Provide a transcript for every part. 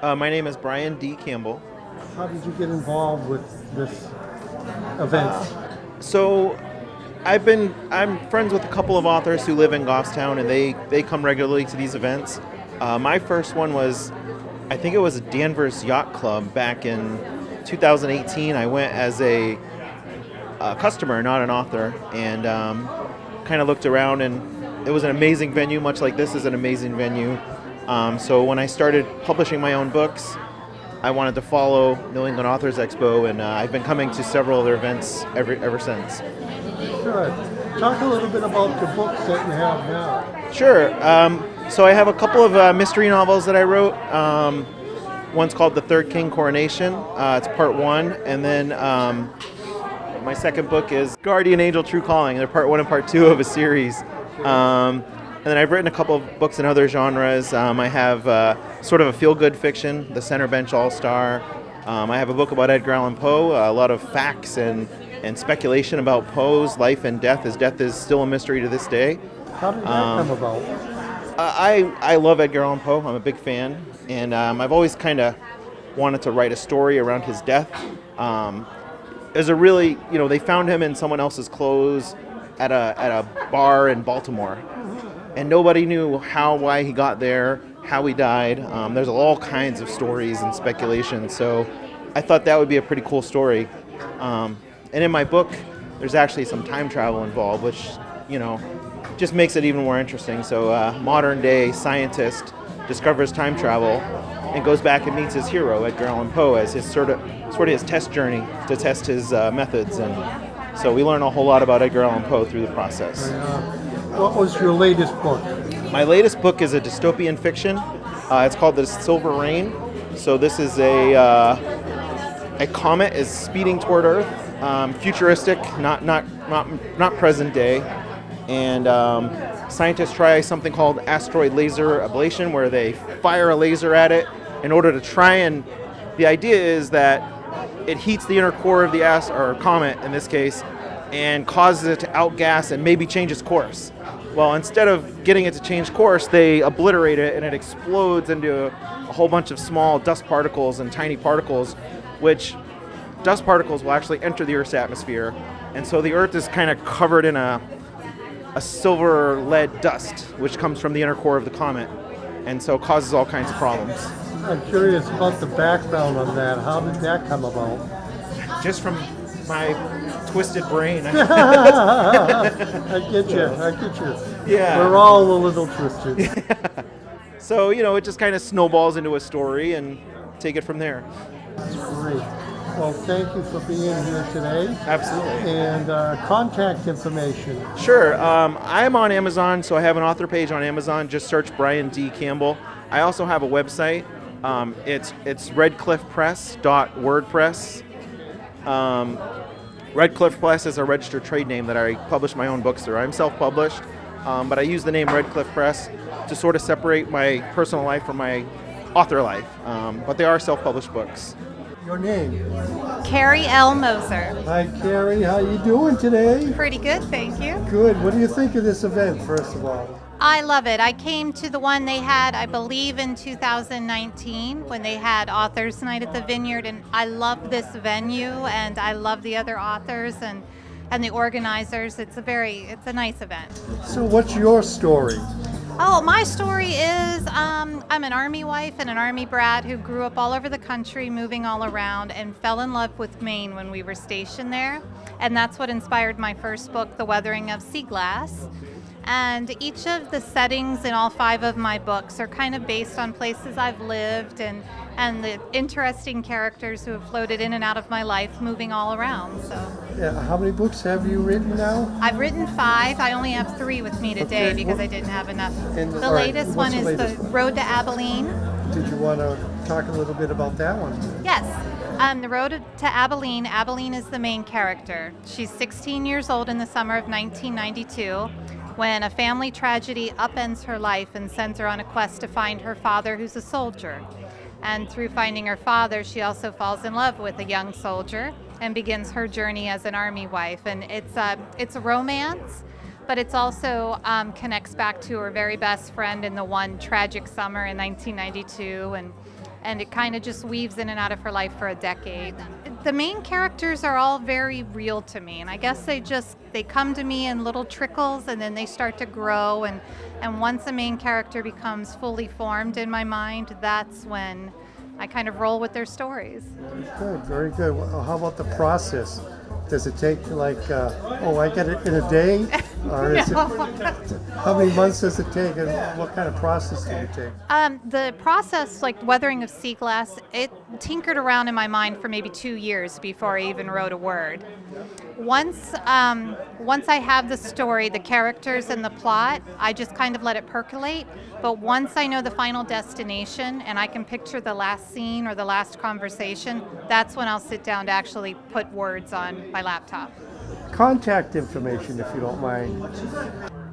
My name is Brian D. Campbell. How did you get involved with this event? So I'm friends with a couple of authors who live in Goffstown, and they come regularly to these events. My first one was, I think it was a Danvers Yacht Club back in 2018. I went as a customer, not an author, and kind of looked around, and it was an amazing venue, much like this is an amazing venue. So when I started publishing my own books, I wanted to follow New England Authors Expo, and I've been coming to several other events ever since. Good. Talk a little bit about the books that you have now. Sure. So I have a couple of mystery novels that I wrote. One's called The Third King, Coronation. It's part one. And then my second book is Guardian Angel, True Calling. They're part one and part two of a series. And then I've written a couple of books in other genres. I have sort of a feel-good fiction, The Center Bench All-Star. I have a book about Edgar Allan Poe, a lot of facts and speculation about Poe's life and death. His death is still a mystery to this day. How did that come about? I love Edgar Allan Poe. I'm a big fan. And I've always kind of wanted to write a story around his death. There's a really, they found him in someone else's clothes at a bar in Baltimore. And nobody knew why he got there, how he died. There's all kinds of stories and speculation. So I thought that would be a pretty cool story. And in my book, there's actually some time travel involved, which, just makes it even more interesting. So modern day scientist discovers time travel and goes back and meets his hero, Edgar Allan Poe, as his sort of his test journey to test his methods. And so we learn a whole lot about Edgar Allan Poe through the process. What was your latest book? My latest book is a dystopian fiction. It's called The Silver Rain. So this is a comet is speeding toward Earth, futuristic, not present day, and scientists try something called asteroid laser ablation, where they fire a laser at it in order to try and. The idea is that it heats the inner core of the comet in this case, and causes it to outgas and maybe change its course. Well, instead of getting it to change course, they obliterate it, and it explodes into a whole bunch of small dust particles and tiny particles, which dust particles will actually enter the Earth's atmosphere. And so the Earth is kind of covered in a silver lead dust, which comes from the inner core of the comet, and so causes all kinds of problems. I'm curious about the background on that. How did that come about? Just from my twisted brain. I get you. Yeah. We're all a little twisted. So, it just kind of snowballs into a story and take it from there. That's great. Well, thank you for being here today. Absolutely. And contact information. Sure. I'm on Amazon, so I have an author page on Amazon. Just search Brian D. Campbell. I also have a website. It's redcliffpress.wordpress. Redcliffe Press is a registered trade name that I publish my own books through. I'm self-published, but I use the name Redcliffe Press to sort of separate my personal life from my author life. But they are self-published books. Your name? Carrie L. Moser. Hi, Carrie. How you doing today? Pretty good, thank you. Good. What do you think of this event, first of all? I love it. I came to the one they had, I believe, in 2019 when they had Authors Night at the Vineyard, and I love this venue, and I love the other authors and the organizers. It's a nice event. So what's your story? Oh, my story is I'm an Army wife and an Army brat who grew up all over the country, moving all around, and fell in love with Maine when we were stationed there. And that's what inspired my first book, The Weathering of Sea Glass. And each of the settings in all 5 of my books are kind of based on places I've lived and the interesting characters who have floated in and out of my life, moving all around. So, yeah, how many books have you written now? I've written 5. I only have 3 with me today because I didn't have enough. The latest one is The Road to Abilene. Did you want to talk a little bit about that one? Yes. The Road to Abilene. Abilene is the main character. She's 16 years old in the summer of 1992. When a family tragedy upends her life and sends her on a quest to find her father, who's a soldier. And through finding her father, she also falls in love with a young soldier and begins her journey as an Army wife. And it's a romance, but it's also connects back to her very best friend in the one tragic summer in 1992. And and it kind of just weaves in and out of her life for a decade. The main characters are all very real to me, and I guess they come to me in little trickles, and then they start to grow, and once a main character becomes fully formed in my mind, that's when I kind of roll with their stories. Good, very good. Well, how about the process? Does it take I get it in a day? Or is how many months does it take, and what kind of process do you take? The process, like weathering of sea glass, it tinkered around in my mind for maybe 2 years before I even wrote a word. Once I have the story, the characters, and the plot, I just kind of let it percolate. But once I know the final destination and I can picture the last scene or the last conversation, that's when I'll sit down to actually put words on my laptop. Contact information, if you don't mind.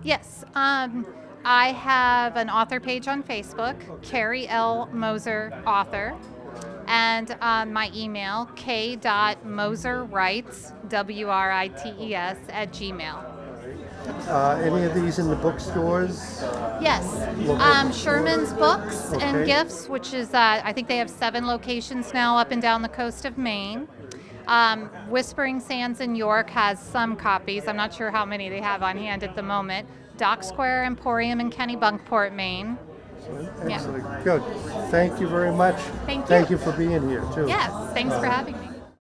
Yes. I have an author page on Facebook, Karri L. Moser Author, and my email, k.moserwrites, WRITES, @gmail. Any of these in the bookstores? Yes. Sherman's Books and Gifts, which is, I think they have 7 locations now up and down the coast of Maine. Whispering Sands in York has some copies. I'm not sure how many they have on hand at the moment. Dock Square Emporium in Kennebunkport, Maine. Excellent. Good. Thank you very much. Thank you. Thank you for being here, too. Yes, thanks for having me.